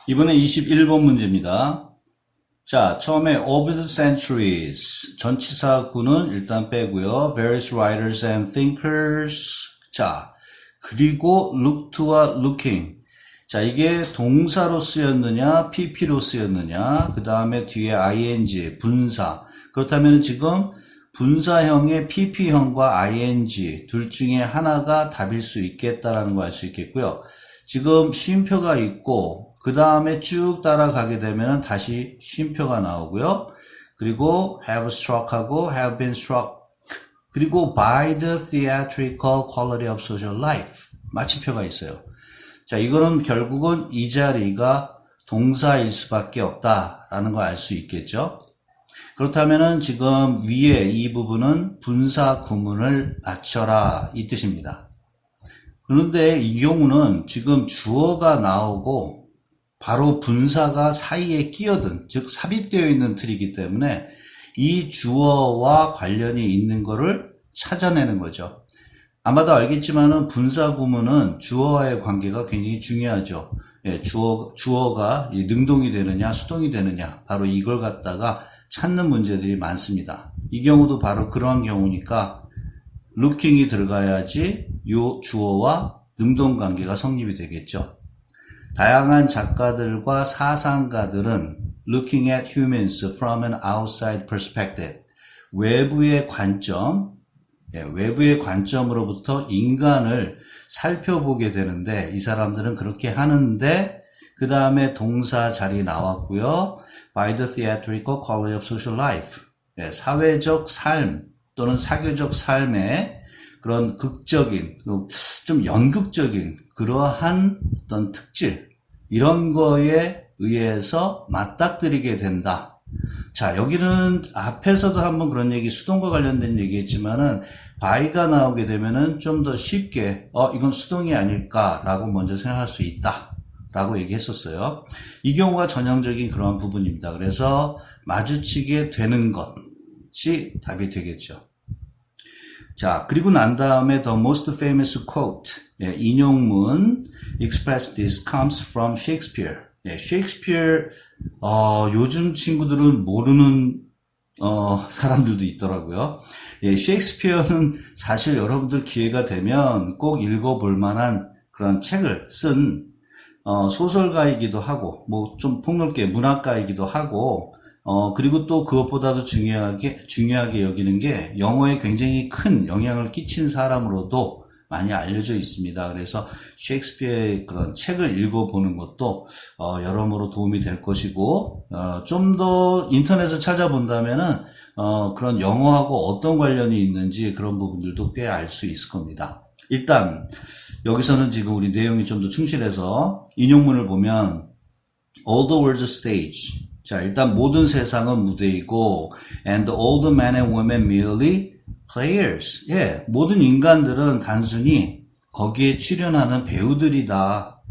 이번에 21번 문제입니다. 자, 처음에 over the centuries. 전치사구는 일단 빼고요. various writers and thinkers. 자, 그리고 looked와 looking. 자, 이게 동사로 쓰였느냐, pp로 쓰였느냐, 그 다음에 뒤에 ing, 분사. 그렇다면 지금 분사형의 pp형과 ing 둘 중에 하나가 답일 수 있겠다라는 거 알 수 있겠고요. 지금 쉼표가 있고 그 다음에 쭉 따라가게 되면 다시 쉼표가 나오고요. 그리고 have struck하고 have been struck 그리고 by the theatrical quality of social life 마침표가 있어요. 자, 이거는 결국은 이 자리가 동사일 수밖에 없다라는 걸 알 수 있겠죠. 그렇다면은 지금 위에 이 부분은 분사 구문을 맞춰라 이 뜻입니다. 그런데 이 경우는 지금 주어가 나오고 바로 분사가 사이에 끼어든, 즉 삽입되어 있는 틀이기 때문에 이 주어와 관련이 있는 거를 찾아내는 거죠. 아마도 알겠지만은 분사 구문은 주어와의 관계가 굉장히 중요하죠. 예, 주어가 능동이 되느냐 수동이 되느냐 바로 이걸 갖다가 찾는 문제들이 많습니다. 이 경우도 바로 그런 경우니까 looking이 들어가야지 요 주어와 능동 관계가 성립이 되겠죠. 다양한 작가들과 사상가들은 looking at humans from an outside perspective, 외부의 관점으로부터 인간을 살펴보게 되는데 이 사람들은 그렇게 하는데 그 다음에 동사 자리 나왔고요. by the theatrical quality of social life, 사회적 삶 또는 사교적 삶의 그런 극적인, 좀 연극적인 그러한 어떤 특질 이런 거에 의해서 맞닥뜨리게 된다. 자, 여기는 앞에서도 한번 그런 얘기, 수동과 관련된 얘기했지만은 by가 나오게 되면은 좀 더 쉽게 이건 수동이 아닐까라고 먼저 생각할 수 있다 라고 얘기했었어요. 이 경우가 전형적인 그런 부분입니다. 그래서 마주치게 되는 것이 답이 되겠죠. 자, 그리고 난 다음에 the most famous quote, 인용문 express this comes from Shakespeare. 셰익스피어 요즘 친구들은 모르는 사람들도 있더라고요. 셰익스피어는 사실 여러분들 기회가 되면 꼭 읽어볼 만한 그런 책을 쓴 소설가이기도 하고 뭐 좀 폭넓게 문학가이기도 하고 그리고 또 그것보다도 중요하게 여기는 게 영어에 굉장히 큰 영향을 끼친 사람으로도 많이 알려져 있습니다. 그래서 셰익스피어의 그런 책을 읽어보는 것도 여러모로 도움이 될 것이고 좀 더 인터넷을 찾아본다면은 그런 영어하고 어떤 관련이 있는지 그런 부분들도 꽤 알 수 있을 겁니다. 일단 여기서는 지금 우리 내용이 좀 더 충실해서 인용문을 보면 all the world's stage. 자, 일단 모든 세상은 무대이고 and all the men and women merely players. 모든 인간들은 단순히 거기에 출연하는 배우들이다.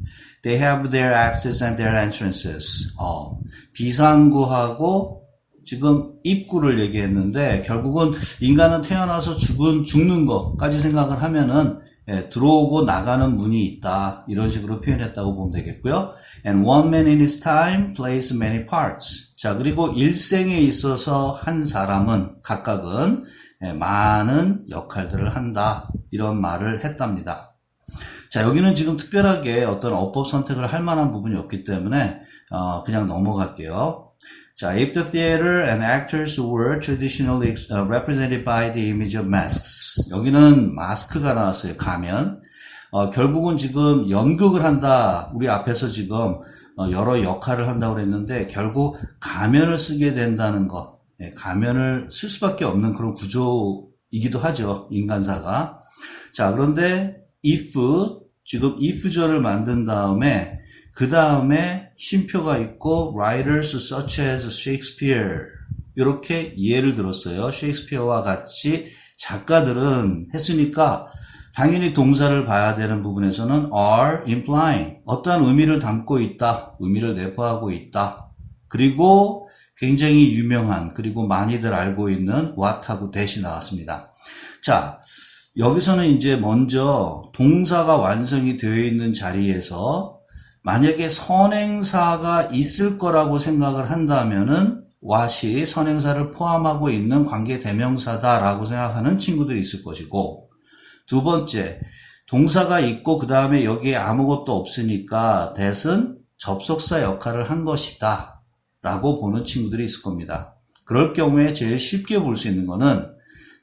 They have their exits and their entrances. 비상구하고 지금 입구를 얘기했는데 결국은 인간은 태어나서 죽는 것까지 생각을 하면은 들어오고 나가는 문이 있다. 이런 식으로 표현했다고 보면 되겠고요. And one man in his time plays many parts. 자, 그리고 일생에 있어서 한 사람은 각각은 많은 역할들을 한다. 이런 말을 했답니다. 자, 여기는 지금 특별하게 어떤 어법 선택을 할 만한 부분이 없기 때문에 그냥 넘어갈게요. 자, if the theater and actors were traditionally represented by the image of masks. 여기는 마스크가 나왔어요. 가면. 결국은 지금 연극을 한다. 우리 앞에서 지금 여러 역할을 한다고 그랬는데 결국 가면을 쓰게 된다는 것. 가면을 쓸 수밖에 없는 그런 구조이기도 하죠. 인간사가. 자, 그런데 지금 if절을 만든 다음에 그 다음에 쉼표가 있고 writers such as Shakespeare 이렇게 예를 들었어요. 셰익스피어와 같이 작가들은 했으니까 당연히 동사를 봐야 되는 부분에서는 are implying 어떠한 의미를 담고 있다. 의미를 내포하고 있다. 그리고 굉장히 유명한 그리고 많이들 알고 있는 what하고 that이 나왔습니다. 자, 여기서는 이제 먼저 동사가 완성이 되어 있는 자리에서 만약에 선행사가 있을 거라고 생각을 한다면은 what이 선행사를 포함하고 있는 관계 대명사다라고 생각하는 친구들이 있을 것이고, 두 번째, 동사가 있고 그 다음에 여기에 아무것도 없으니까 that은 접속사 역할을 한 것이다 라고 보는 친구들이 있을 겁니다. 그럴 경우에 제일 쉽게 볼 수 있는 거는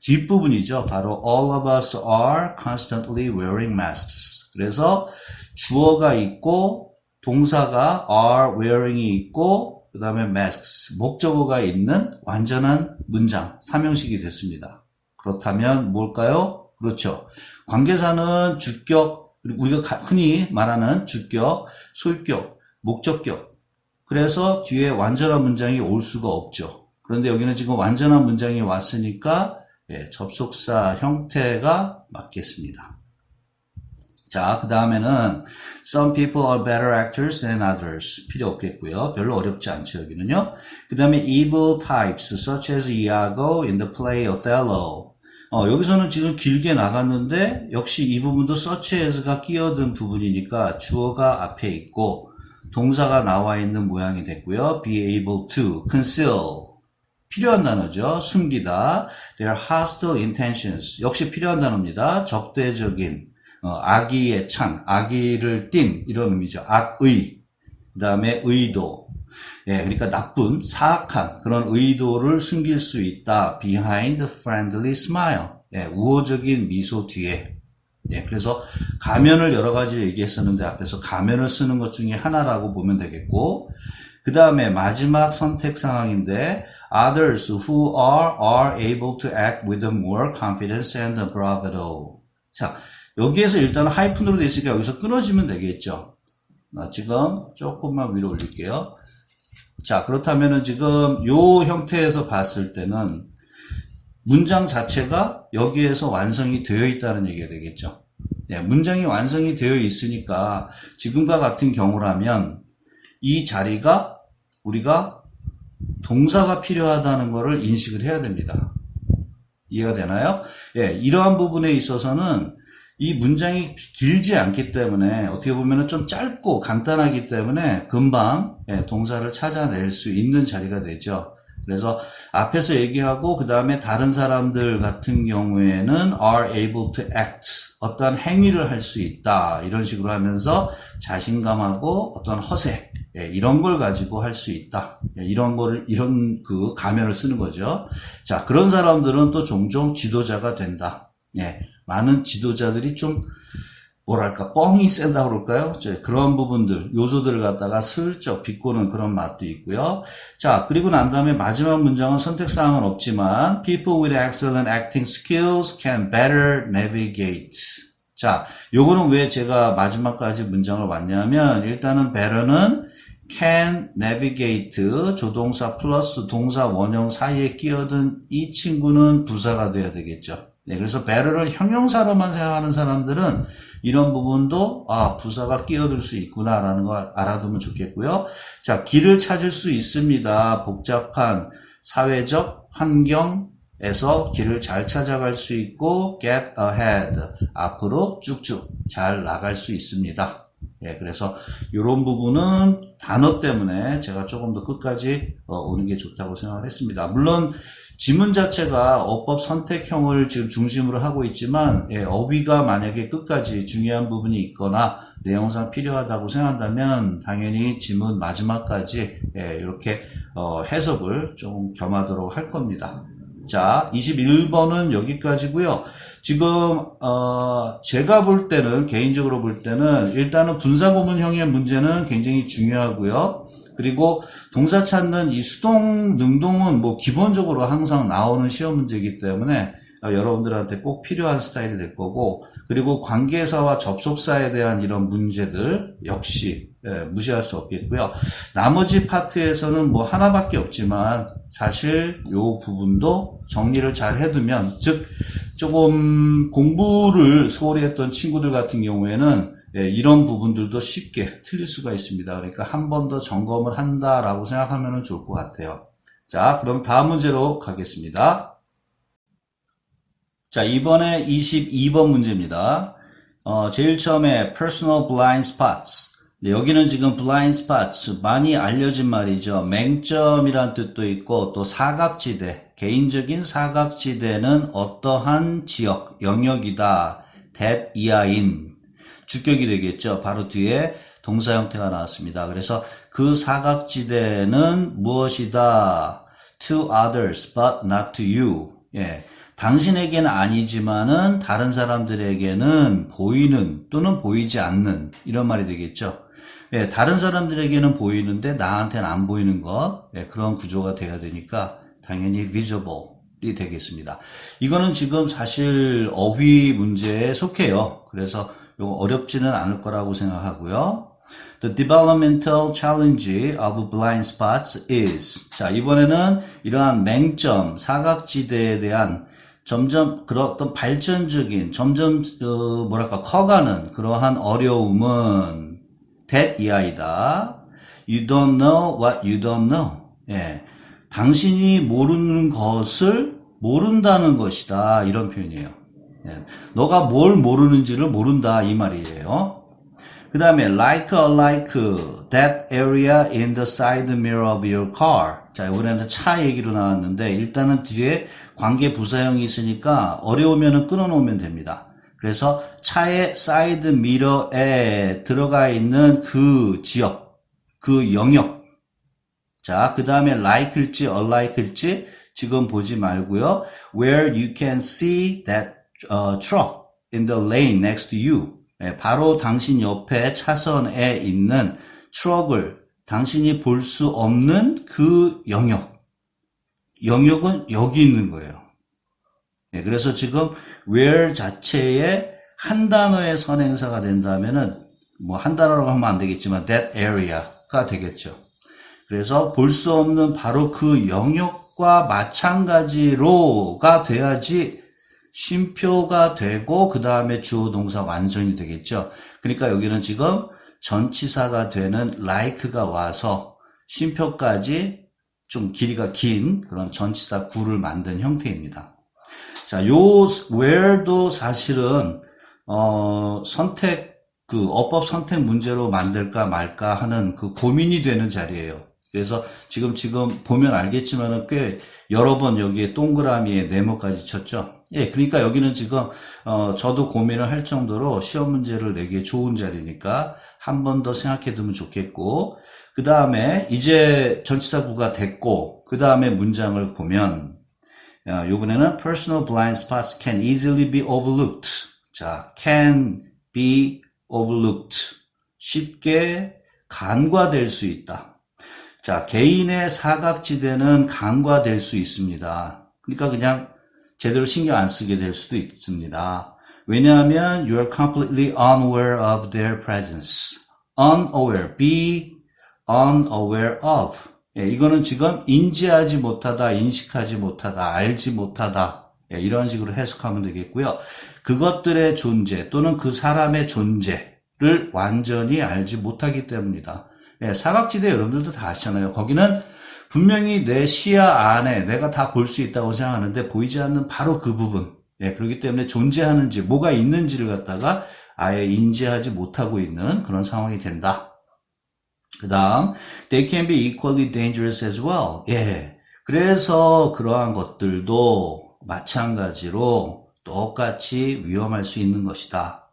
뒷부분이죠. 바로 all of us are constantly wearing masks. 그래서 주어가 있고 동사가 are wearing이 있고 그 다음에 masks, 목적어가 있는 완전한 문장, 삼형식이 됐습니다. 그렇다면 뭘까요? 그렇죠. 관계사는 주격, 우리가 흔히 말하는 주격, 소유격, 목적격. 그래서 뒤에 완전한 문장이 올 수가 없죠. 그런데 여기는 지금 완전한 문장이 왔으니까 접속사 형태가 맞겠습니다. 자, 그 다음에는 Some people are better actors than others. 필요 없겠고요. 별로 어렵지 않죠, 여기는요. 그 다음에 evil types such as Iago in the play Othello. 여기서는 지금 길게 나갔는데 역시 이 부분도 such as가 끼어든 부분이니까 주어가 앞에 있고 동사가 나와 있는 모양이 됐고요. be able to, conceal. 필요한 단어죠. 숨기다. Their hostile intentions. 역시 필요한 단어입니다. 적대적인, 악의의 찬, 악의를 띤 이런 의미죠. 악의. 그 다음에 의도. 예, 그러니까 나쁜, 사악한 그런 의도를 숨길 수 있다. Behind the friendly smile. 예, 우호적인 미소 뒤에. 예, 그래서 가면을 여러 가지 얘기했었는데 앞에서 가면을 쓰는 것 중에 하나라고 보면 되겠고, 그 다음에 마지막 선택 상황인데 others who are able to act with more confidence and bravado. 자, 여기에서 일단 하이픈으로 되어 있으니까 여기서 끊어지면 되겠죠. 지금 조금만 위로 올릴게요. 자, 그렇다면은 지금 요 형태에서 봤을 때는 문장 자체가 여기에서 완성이 되어 있다는 얘기가 되겠죠. 네, 문장이 완성이 되어 있으니까 지금과 같은 경우라면 이 자리가 우리가 동사가 필요하다는 것을 인식을 해야 됩니다. 이해가 되나요? 예, 이러한 부분에 있어서는 이 문장이 길지 않기 때문에 어떻게 보면 좀 짧고 간단하기 때문에 금방 동사를 찾아낼 수 있는 자리가 되죠. 그래서 앞에서 얘기하고 그 다음에 다른 사람들 같은 경우에는 are able to act, 어떤 행위를 할 수 있다 이런 식으로 하면서 자신감하고 어떤 허세 이런 걸 가지고 할 수 있다 이런 그 가면을 쓰는 거죠. 자, 그런 사람들은 또 종종 지도자가 된다. 많은 지도자들이 좀 뭐랄까 뻥이 센다 그럴까요? 그런 부분들, 요소들을 갖다가 슬쩍 비꼬는 그런 맛도 있고요. 자, 그리고 난 다음에 마지막 문장은 선택사항은 없지만 people with excellent acting skills can better navigate. 자, 요거는 왜 제가 마지막까지 문장을 왔냐면 일단은 better는 can navigate 조동사 플러스 동사 원형 사이에 끼어든 이 친구는 부사가 돼야 되겠죠. 네, 그래서 better를 형용사로만 생각하는 사람들은 이런 부분도 부사가 끼어들 수 있구나라는 걸 알아두면 좋겠고요. 자, 길을 찾을 수 있습니다. 복잡한 사회적 환경에서 길을 잘 찾아갈 수 있고 get ahead, 앞으로 쭉쭉 잘 나갈 수 있습니다. 예, 그래서 이런 부분은 단어 때문에 제가 조금 더 끝까지 오는 게 좋다고 생각을 했습니다. 물론 지문 자체가 어법 선택형을 지금 중심으로 하고 있지만 어휘가 만약에 끝까지 중요한 부분이 있거나 내용상 필요하다고 생각한다면 당연히 지문 마지막까지 이렇게 해석을 좀 겸하도록 할 겁니다. 자, 21번은 여기까지고요. 지금 제가 볼 때는 개인적으로 볼 때는 일단은 분사구문형의 문제는 굉장히 중요하고요. 그리고 동사 찾는 이 수동, 능동은 뭐 기본적으로 항상 나오는 시험 문제이기 때문에 여러분들한테 꼭 필요한 스타일이 될 거고, 그리고 관계사와 접속사에 대한 이런 문제들 역시 무시할 수 없겠고요. 나머지 파트에서는 뭐 하나밖에 없지만 사실 요 부분도 정리를 잘 해두면, 즉 조금 공부를 소홀히 했던 친구들 같은 경우에는 이런 부분들도 쉽게 틀릴 수가 있습니다. 그러니까 한 번 더 점검을 한다라고 생각하면 좋을 것 같아요. 자, 그럼 다음 문제로 가겠습니다. 자, 이번에 22번 문제입니다. 제일 처음에 personal blind spots. 네, 여기는 지금 blind spots, 많이 알려진 말이죠. 맹점이란 뜻도 있고 또 사각지대, 개인적인 사각지대는 어떠한 지역, 영역이다. that 이하인 주격이 되겠죠. 바로 뒤에 동사 형태가 나왔습니다. 그래서 그 사각지대는 무엇이다? To others but not to you. 예, 당신에게는 아니지만은 다른 사람들에게는 보이는 또는 보이지 않는 이런 말이 되겠죠. 예, 다른 사람들에게는 보이는데 나한테는 안 보이는 것, 예, 그런 구조가 돼야 되니까 당연히 visible이 되겠습니다. 이거는 지금 사실 어휘 문제에 속해요. 그래서 이거 어렵지는 않을 거라고 생각하고요. The developmental challenge of blind spots is. 자, 이번에는 이러한 맹점, 사각지대에 대한 점점 그런 어떤 발전적인, 점점 뭐랄까 커가는 그러한 어려움은 that 이하이다. You don't know what you don't know. 예, 당신이 모르는 것을 모른다는 것이다. 이런 표현이에요. 예, 너가 뭘 모르는지를 모른다 이 말이에요. 그 다음에 like that area in the side mirror of your car. 자, 이번에는 차 얘기로 나왔는데 일단은 뒤에 관계 부사형이 있으니까 어려우면 끊어놓으면 됩니다. 그래서 차의 사이드 미러에 들어가 있는 그 지역, 그 영역. 자, 그 다음에 like일지 unlike일지 지금 보지 말고요. Where you can see that truck in the lane next to you. 예, 바로 당신 옆에 차선에 있는 트럭을 당신이 볼 수 없는 그 영역. 영역은 여기 있는 거예요. 예, 그래서 지금 where 자체에 한 단어의 선행사가 된다면은 뭐 한 단어라고 하면 안 되겠지만 that area가 되겠죠. 그래서 볼 수 없는 바로 그 영역과 마찬가지로가 돼야지 쉼표가 되고 그 다음에 주어 동사 완성이 되겠죠. 그러니까 여기는 지금 전치사가 되는 like가 와서 쉼표까지 좀 길이가 긴 그런 전치사 구를 만든 형태입니다. 자, 요 where도 사실은 선택 그 어법 선택 문제로 만들까 말까 하는 그 고민이 되는 자리예요. 그래서 지금 보면 알겠지만은 꽤 여러 번 여기에 동그라미에 네모까지 쳤죠. 예, 그러니까 여기는 지금 저도 고민을 할 정도로 시험 문제를 내기에 좋은 자리니까 한 번 더 생각해 두면 좋겠고, 그 다음에 이제 전치사구가 됐고 그 다음에 문장을 보면 요번에는 personal blind spots can easily be overlooked. 자, can be overlooked. 쉽게 간과될 수 있다. 자, 개인의 사각지대는 간과될 수 있습니다. 그러니까 그냥 제대로 신경 안 쓰게 될 수도 있습니다. 왜냐하면 you are completely unaware of their presence. unaware, be unaware of. 예, 이거는 지금 인지하지 못하다, 인식하지 못하다, 알지 못하다. 예, 이런 식으로 해석하면 되겠고요. 그것들의 존재 또는 그 사람의 존재를 완전히 알지 못하기 때문이다. 예, 사각지대 여러분들도 다 아시잖아요. 거기는 분명히 내 시야 안에 내가 다 볼 수 있다고 생각하는데 보이지 않는 바로 그 부분. 예, 그렇기 때문에 존재하는지 뭐가 있는지를 갖다가 아예 인지하지 못하고 있는 그런 상황이 된다. 그 다음 they can be equally dangerous as well. 예, 그래서 그러한 것들도 마찬가지로 똑같이 위험할 수 있는 것이다.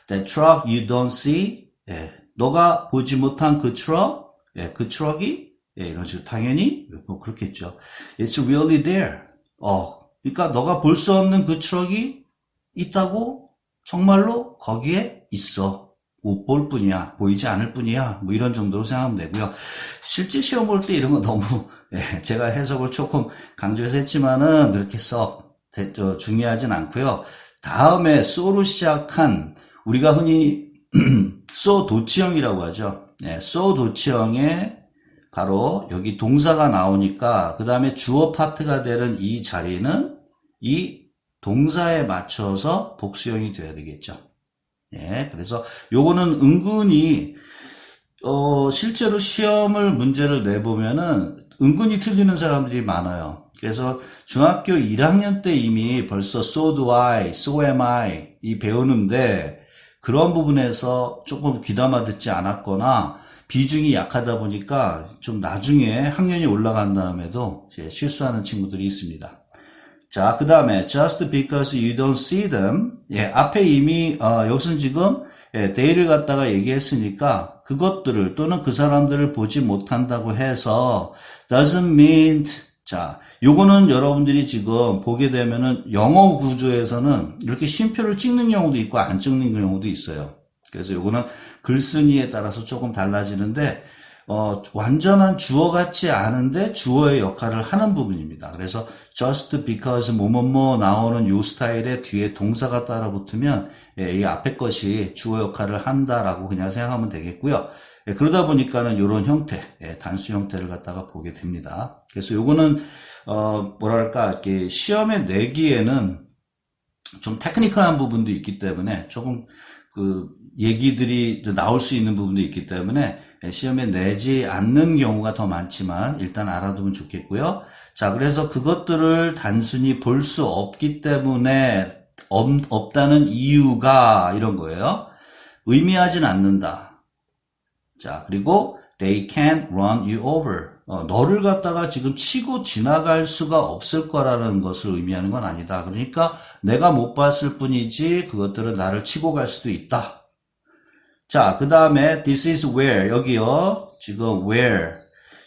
That truck you don't see. 예, 너가 보지 못한 그 트럭, 예, 그 트럭이, 예, 이런 식으로 당연히 뭐 그렇겠죠. It's really there. 그러니까 너가 볼 수 없는 그 트럭이 있다고 정말로 거기에 있어. 못 볼 뿐이야, 보이지 않을 뿐이야. 뭐 이런 정도로 생각하면 되고요. 실제 시험 볼 때 이런 거 너무 예, 제가 해석을 조금 강조해서 했지만은 그렇게 썩 중요하진 않고요. 다음에 so로 시작한 우리가 흔히 so 도치형이라고 하죠. 네, so 도치형에 바로 여기 동사가 나오니까 그 다음에 주어 파트가 되는 이 자리는 이 동사에 맞춰서 복수형이 되어야 되겠죠. 예, 그래서 요거는 은근히 실제로 시험을 문제를 내보면은 은근히 틀리는 사람들이 많아요. 그래서 중학교 1학년 때 이미 벌써 so do I, so am I 이 배우는데 그런 부분에서 조금 귀담아 듣지 않았거나 비중이 약하다 보니까 좀 나중에 학년이 올라간 다음에도 실수하는 친구들이 있습니다. 자, 그 다음에 just because you don't see them. 예, 앞에 이미 여기서는 지금 they를 갖다가 얘기했으니까 그것들을 또는 그 사람들을 보지 못한다고 해서 doesn't mean. 자, 요거는 여러분들이 지금 보게 되면은 영어 구조에서는 이렇게 쉼표를 찍는 경우도 있고 안 찍는 경우도 있어요. 그래서 요거는 글쓴이에 따라서 조금 달라지는데 완전한 주어 같지 않은데 주어의 역할을 하는 부분입니다. 그래서 just because 뭐뭐뭐 나오는 요 스타일의 뒤에 동사가 따라 붙으면 이 앞에 것이 주어 역할을 한다라고 그냥 생각하면 되겠고요. 그러다 보니까는 이런 형태, 단수 형태를 갖다가 보게 됩니다. 그래서 요거는 뭐랄까 이렇게 시험에 내기에는 좀 테크니컬한 부분도 있기 때문에 조금 그 얘기들이 나올 수 있는 부분도 있기 때문에 시험에 내지 않는 경우가 더 많지만 일단 알아두면 좋겠고요. 자, 그래서 그것들을 단순히 볼 수 없기 때문에 없다는 이유가 이런 거예요. 의미하진 않는다. 자, 그리고 they can't run you over. 너를 갖다가 지금 치고 지나갈 수가 없을 거라는 것을 의미하는 건 아니다. 그러니까 내가 못 봤을 뿐이지 그것들은 나를 치고 갈 수도 있다. 자, 그 다음에 this is where. 여기요. 지금 where.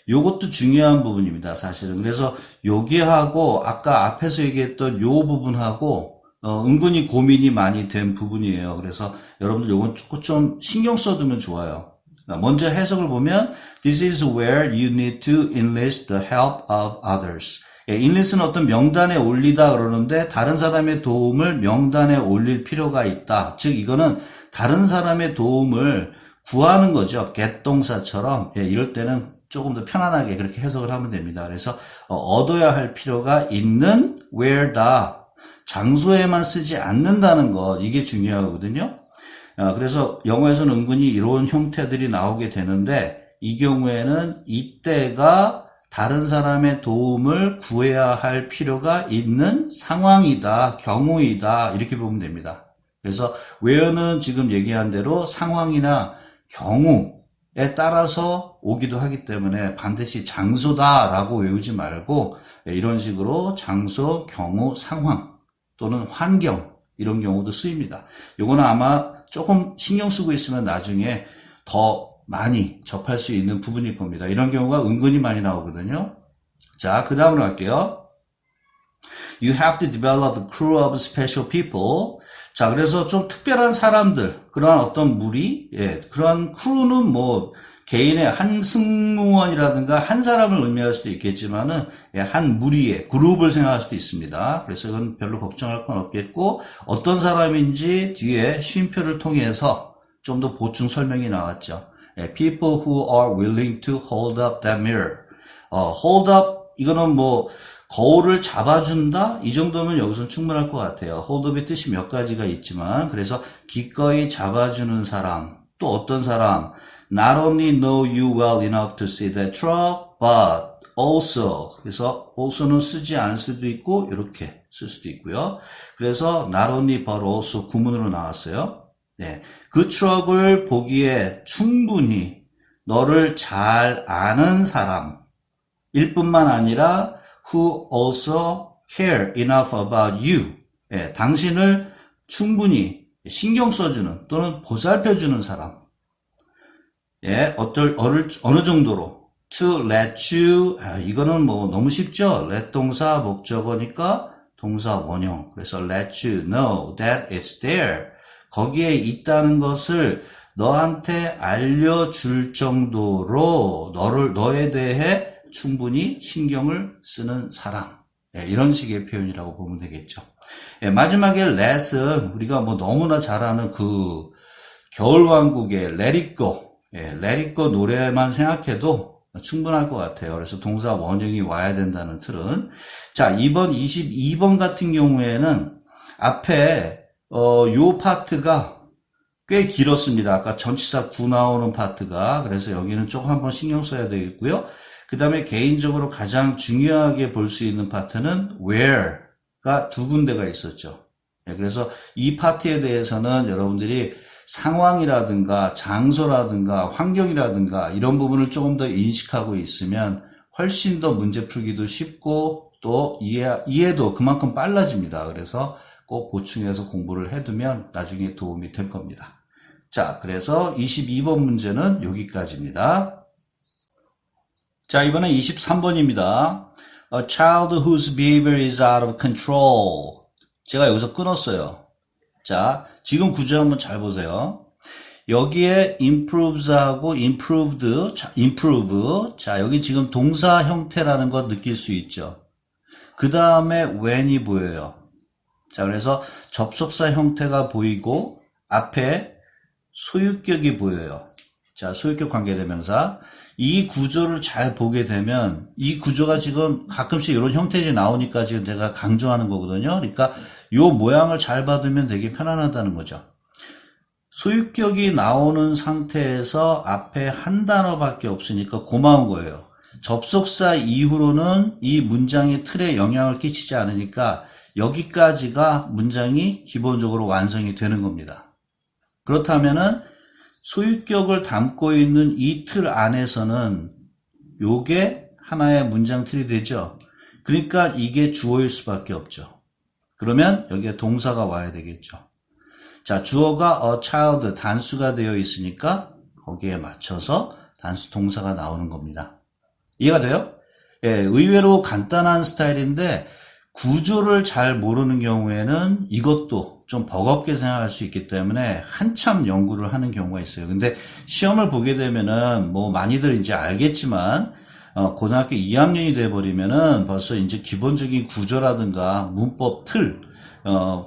요것도 중요한 부분입니다. 사실은. 그래서 여기하고 아까 앞에서 얘기했던 요 부분하고 은근히 고민이 많이 된 부분이에요. 그래서 여러분들 요건 조금 좀 신경 써두면 좋아요. 먼저 해석을 보면 this is where you need to enlist the help of others. enlist는 어떤 명단에 올리다 그러는데 다른 사람의 도움을 명단에 올릴 필요가 있다. 즉 이거는 다른 사람의 도움을 구하는 거죠. get 동사처럼. 이럴 때는 조금 더 편안하게 그렇게 해석을 하면 됩니다. 그래서 얻어야 할 필요가 있는 where다. 장소에만 쓰지 않는다는 것, 이게 중요하거든요. 그래서 영어에서는 은근히 이런 형태들이 나오게 되는데 이 경우에는 이때가 다른 사람의 도움을 구해야 할 필요가 있는 상황이다, 경우이다 이렇게 보면 됩니다. 그래서 where는 지금 얘기한 대로 상황이나 경우에 따라서 오기도 하기 때문에 반드시 장소다라고 외우지 말고 이런 식으로 장소, 경우, 상황 또는 환경 이런 경우도 쓰입니다. 요거는 아마 조금 신경 쓰고 있으면 나중에 더 많이 접할 수 있는 부분일 겁니다. 이런 경우가 은근히 많이 나오거든요. 자, 그 다음으로 갈게요. You have to develop a crew of special people. 자, 그래서 좀 특별한 사람들, 그러한 어떤 무리, 그러한 크루는 뭐 개인의 한 승무원이라든가 한 사람을 의미할 수도 있겠지만은 한 무리의 그룹을 생각할 수도 있습니다. 그래서 이건 별로 걱정할 건 없겠고 어떤 사람인지 뒤에 쉼표를 통해서 좀 더 보충 설명이 나왔죠. People who are willing to hold up that mirror. hold up 이거는 뭐 거울을 잡아준다? 이 정도면 여기서는 충분할 것 같아요. hold up의 뜻이 몇 가지가 있지만 그래서 기꺼이 잡아주는 사람 또 어떤 사람 Not only know you well enough to see that truck, but also. 그래서 also는 쓰지 않을 수도 있고 이렇게 쓸 수도 있고요. 그래서 not only but also 구문으로 나왔어요. 네, 그 트럭을 보기에 충분히 너를 잘 아는 사람일 뿐만 아니라 who also care enough about you. 네, 당신을 충분히 신경 써주는 또는 보살펴주는 사람. 어느 정도로 to let you, 이거는 뭐 너무 쉽죠? let 동사 목적어니까 동사 원형. 그래서 let you know that it's there. 거기에 있다는 것을 너한테 알려줄 정도로 너에 대해 충분히 신경을 쓰는 사람. 이런 식의 표현이라고 보면 되겠죠. 마지막에 let은 우리가 뭐 너무나 잘 아는 그 겨울왕국의 let it go. let it go 노래만 생각해도 충분할 것 같아요. 그래서 동사 원형이 와야 된다는 틀은. 자, 이번 22번 같은 경우에는 앞에 요 파트가 꽤 길었습니다. 아까 전치사 구 나오는 파트가. 그래서 여기는 조금 한번 신경 써야 되겠고요. 그 다음에 개인적으로 가장 중요하게 볼 수 있는 파트는 where가 두 군데가 있었죠. 그래서 이 파트에 대해서는 여러분들이 상황이라든가 장소라든가 환경이라든가 이런 부분을 조금 더 인식하고 있으면 훨씬 더 문제 풀기도 쉽고 또 이해도 그만큼 빨라집니다. 그래서 꼭 보충해서 공부를 해두면 나중에 도움이 될 겁니다. 자, 그래서 22번 문제는 여기까지입니다. 자, 이번엔 23번입니다. A child whose behavior is out of control. 제가 여기서 끊었어요. 자, 지금 구조 한번 잘 보세요. 여기에 improves하고 improved, 자, improve. 자, 여기 지금 동사 형태라는 거 느낄 수 있죠. 그 다음에 when이 보여요. 자, 그래서 접속사 형태가 보이고 앞에 소유격이 보여요. 자, 소유격 관계대명사. 이 구조를 잘 보게 되면 이 구조가 지금 가끔씩 이런 형태들이 나오니까 지금 내가 강조하는 거거든요. 그러니까 이 모양을 잘 받으면 되게 편안하다는 거죠. 소유격이 나오는 상태에서 앞에 한 단어밖에 없으니까 고마운 거예요. 접속사 이후로는 이 문장의 틀에 영향을 끼치지 않으니까 여기까지가 문장이 기본적으로 완성이 되는 겁니다. 그렇다면은 소유격을 담고 있는 이 틀 안에서는 요게 하나의 문장 틀이 되죠. 그러니까 이게 주어일 수밖에 없죠. 그러면 여기에 동사가 와야 되겠죠. 자, 주어가 a child 단수가 되어 있으니까 거기에 맞춰서 단수 동사가 나오는 겁니다. 이해가 돼요? 예, 의외로 간단한 스타일인데 구조를 잘 모르는 경우에는 이것도 좀 버겁게 생각할 수 있기 때문에 한참 연구를 하는 경우가 있어요. 근데 시험을 보게 되면은 뭐 많이들 이제 알겠지만 고등학교 2학년이 돼버리면은 벌써 이제 기본적인 구조라든가 문법 틀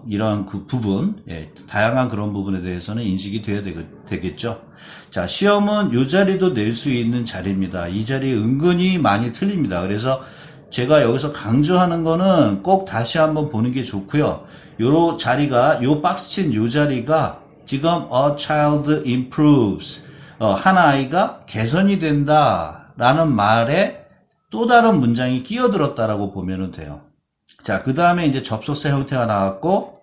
이런 그 부분, 예, 다양한 그런 부분에 대해서는 인식이 되어야 되겠죠. 자, 시험은 이 자리도 낼 수 있는 자리입니다. 이 자리 은근히 많이 틀립니다. 그래서 제가 여기서 강조하는 거는 꼭 다시 한번 보는 게 좋고요. 요 자리가, 요 박스 친 요 자리가 지금 a child improves, 한 아이가 개선이 된다 라는 말에 또 다른 문장이 끼어들었다라고 보면 돼요. 자, 그 다음에 이제 접속사 형태가 나왔고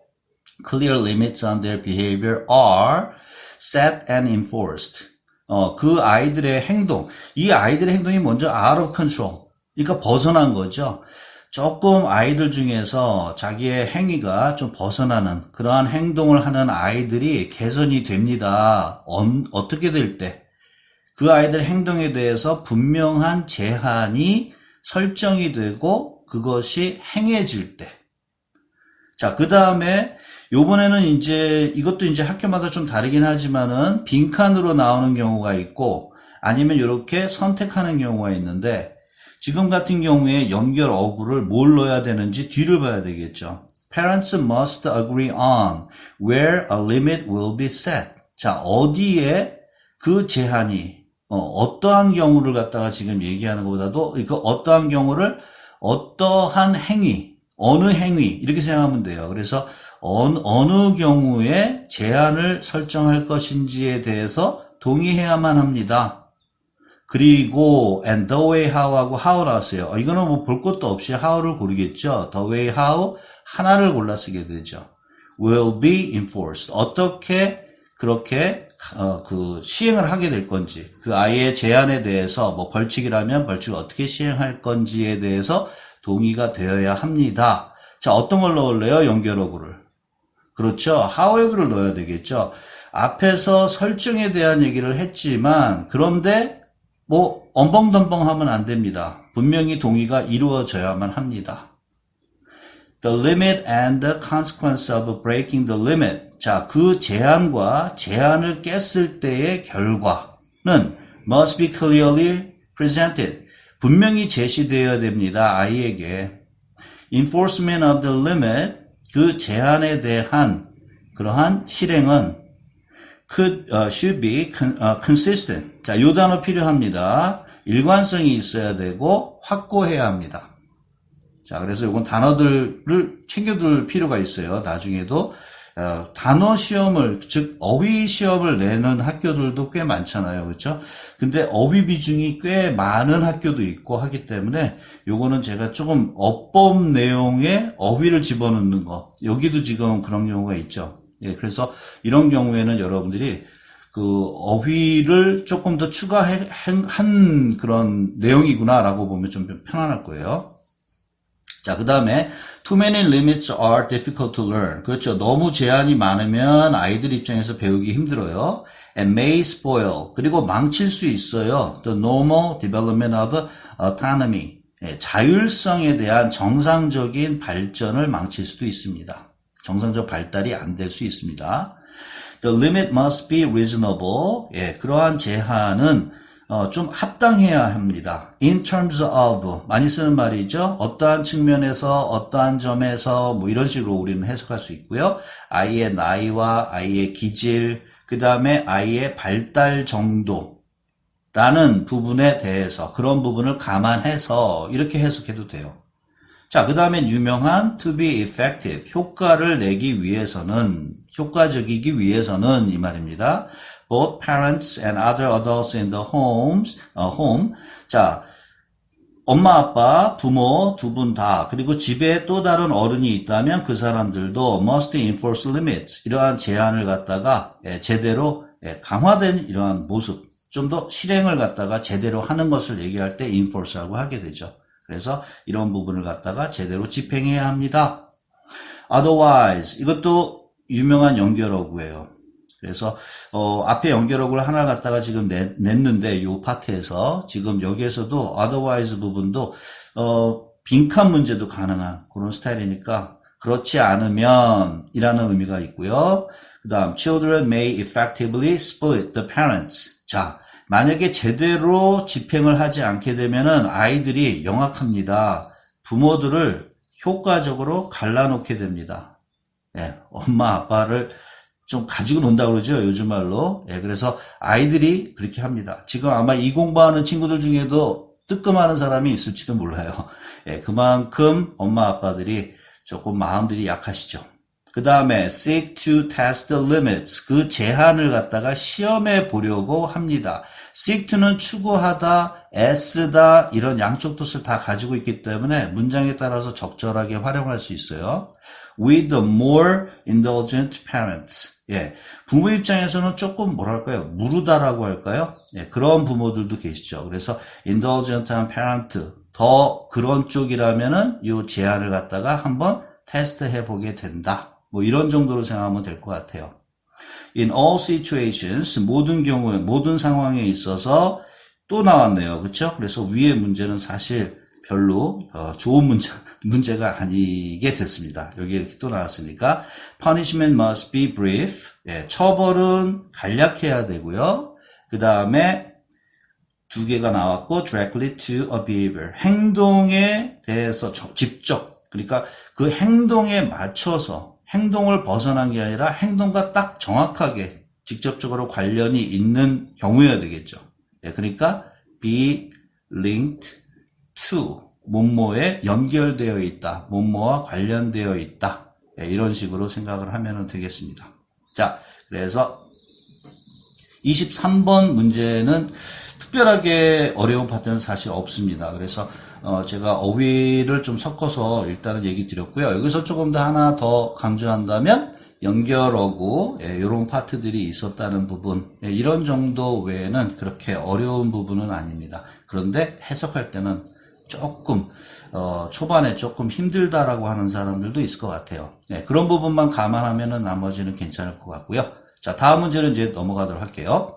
clear limits on their behavior are set and enforced. 그 아이들의 행동, 이 아이들의 행동이 먼저 out of control, 그러니까 벗어난 거죠. 조금 아이들 중에서 자기의 행위가 좀 벗어나는 그러한 행동을 하는 아이들이 개선이 됩니다. 어떻게 될 때? 그 아이들 행동에 대해서 분명한 제한이 설정이 되고 그것이 행해질 때. 자, 그 다음에 요번에는 이제 이것도 이제 학교마다 좀 다르긴 하지만은 빈칸으로 나오는 경우가 있고 아니면 이렇게 선택하는 경우가 있는데 지금 같은 경우에 연결 어구를 뭘 넣어야 되는지 뒤를 봐야 되겠죠. Parents must agree on where a limit will be set. 자, 어디에 그 제한이 어떠한 경우를 갖다가 지금 얘기하는 것보다도 그 어떠한 경우를 어떠한 행위, 어느 행위 이렇게 생각하면 돼요. 그래서 어느 경우에 제한을 설정할 것인지에 대해서 동의해야만 합니다. 그리고 and the way how하고 how 나왔어요. 이거는 뭐 볼 것도 없이 how를 고르겠죠. the way how 하나를 골라 쓰게 되죠. will be enforced. 어떻게 그렇게 그 시행을 하게 될 건지, 그 아이의 제안에 대해서 뭐 벌칙이라면 벌칙을 어떻게 시행할 건지에 대해서 동의가 되어야 합니다. 자, 어떤 걸 넣을래요? 연결어구를. 그렇죠. however를 넣어야 되겠죠. 앞에서 설정에 대한 얘기를 했지만 그런데 뭐 엄벙덤벙하면 안 됩니다. 분명히 동의가 이루어져야만 합니다. The limit and the consequence of breaking the limit. 자, 그 제한과 제한을 깼을 때의 결과는 must be clearly presented. 분명히 제시되어야 됩니다. 아이에게. Enforcement of the limit. 그 제한에 대한 그러한 실행은 should be consistent. 자, 요 단어 필요합니다. 일관성이 있어야 되고 확고해야 합니다. 자, 그래서 요건 단어들을 챙겨둘 필요가 있어요. 나중에도 단어 시험을, 즉 어휘 시험을 내는 학교들도 꽤 많잖아요. 그렇죠? 근데 어휘 비중이 꽤 많은 학교도 있고 하기 때문에 요거는 제가 조금 어법 내용에 어휘를 집어넣는 거, 여기도 지금 그런 경우가 있죠. 예, 그래서 이런 경우에는 여러분들이 그 어휘를 조금 더 추가한 그런 내용이구나라고 보면 좀 편안할 거예요. 자, 그 다음에 too many limits are difficult to learn. 그렇죠. 너무 제한이 많으면 아이들 입장에서 배우기 힘들어요. And may spoil. 그리고 망칠 수 있어요. The normal development of autonomy. 예, 자율성에 대한 정상적인 발전을 망칠 수도 있습니다. 정상적 발달이 안 될 수 있습니다. The limit must be reasonable. 예, 그러한 제한은 좀 합당해야 합니다. In terms of 많이 쓰는 말이죠. 어떠한 측면에서 어떠한 점에서 뭐 이런 식으로 우리는 해석할 수 있고요. 아이의 나이와 아이의 기질, 그 다음에 아이의 발달 정도라는 부분에 대해서 그런 부분을 감안해서 이렇게 해석해도 돼요. 자, 그 다음에 유명한 to be effective, 효과를 내기 위해서는, 효과적이기 위해서는 이 말입니다. Both parents and other adults in the home. 자, 엄마, 아빠, 부모 두 분 다, 그리고 집에 또 다른 어른이 있다면 그 사람들도 must enforce limits, 이러한 제한을 갖다가 제대로 강화된 이러한 모습, 좀 더 실행을 갖다가 제대로 하는 것을 얘기할 때 enforce라고 하게 되죠. 그래서 이런 부분을 갖다가 제대로 집행해야 합니다. Otherwise, 이것도 유명한 연결어구예요. 그래서 앞에 연결어구를 하나 갖다가 지금 냈는데 이 파트에서 지금 여기에서도 otherwise 부분도 빈칸 문제도 가능한 그런 스타일이니까 그렇지 않으면 이라는 의미가 있고요. 그 다음 children may effectively split the parents. 자, 만약에 제대로 집행을 하지 않게 되면은 아이들이 영악합니다. 부모들을 효과적으로 갈라놓게 됩니다. 예, 엄마 아빠를 좀 가지고 논다고 그러죠, 요즘 말로. 예, 그래서 아이들이 그렇게 합니다. 지금 아마 이 공부하는 친구들 중에도 뜨끔하는 사람이 있을지도 몰라요. 예, 그만큼 엄마 아빠들이 조금 마음들이 약하시죠. 그 다음에 seek to test the limits, 그 제한을 갖다가 시험해 보려고 합니다. seek to는 추구하다, 애쓰다 이런 양쪽 뜻을 다 가지고 있기 때문에 문장에 따라서 적절하게 활용할 수 있어요. With the more indulgent parents. 예, 부모 입장에서는 조금 뭐랄까요? 무르다라고 할까요? 예, 그런 부모들도 계시죠. 그래서 indulgent한 parent, 더 그런 쪽이라면은 이 제한을 갖다가 한번 테스트해 보게 된다. 뭐 이런 정도로 생각하면 될 것 같아요. In all situations, 모든 경우에, 모든 상황에 있어서 또 나왔네요. 그렇죠? 그래서 위의 문제는 사실 별로 좋은 문제가 아니게 됐습니다. 여기 이렇게 또 나왔으니까 punishment must be brief. 예, 처벌은 간략해야 되고요. 그 다음에 두 개가 나왔고 directly to a behavior. 행동에 대해서 직접, 그러니까 그 행동에 맞춰서 행동을 벗어난 게 아니라 행동과 딱 정확하게 직접적으로 관련이 있는 경우여야 되겠죠. 예, 그러니까 be linked to, 뭐뭐에 연결되어 있다, 뭐뭐와 관련되어 있다. 예, 이런 식으로 생각을 하면 되겠습니다. 자, 그래서 23번 문제는 특별하게 어려운 파트는 사실 없습니다. 그래서 제가 어휘를 좀 섞어서 일단은 얘기 드렸고요. 여기서 조금 더 하나 더 강조한다면 연결어구, 이런 파트들이 있었다는 부분, 이런 정도 외에는 그렇게 어려운 부분은 아닙니다. 그런데 해석할 때는 조금 초반에 조금 힘들다라고 하는 사람들도 있을 것 같아요. 그런 부분만 감안하면은 나머지는 괜찮을 것 같고요. 자, 다음 문제는 이제 넘어가도록 할게요.